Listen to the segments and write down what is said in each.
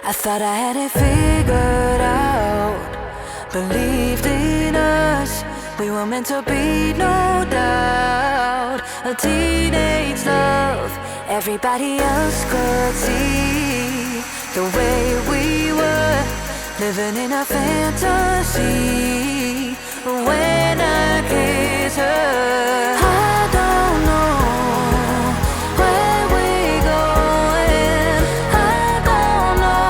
I thought I had it figured out, believed in us, we were meant to be, no doubt. A teenage love, everybody else could see the way we were, living in a fantasy. When I kiss her, I don't know where we're going, I don't know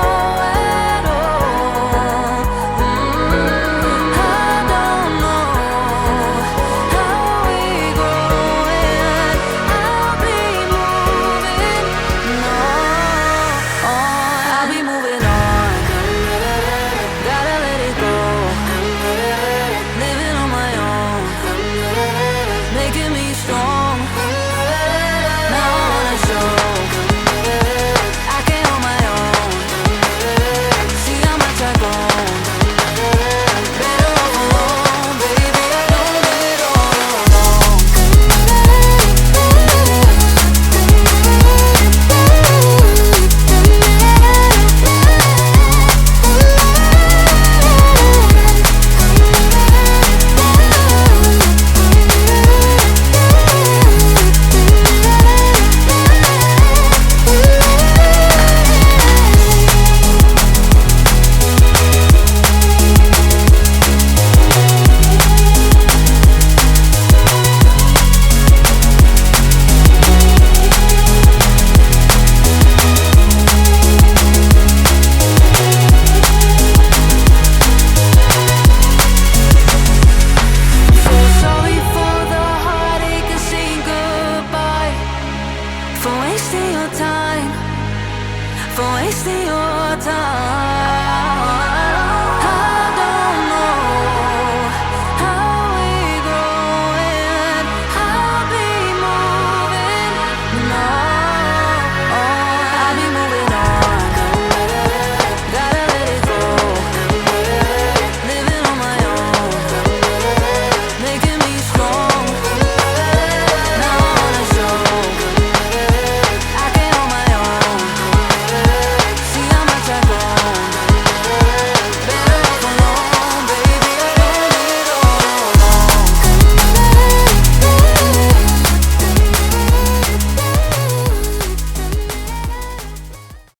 at all. I don't know how we're growing. I'll be moving on. I'll be moving on. Gotta let it go. Living on my own, making me strong. Now I wanna show I can hold my own. See how much I've grown. Better off alone, baby. I don't do it all alone. Sorry for the heartache and saying goodbye, for wasting your time, for wasting your time.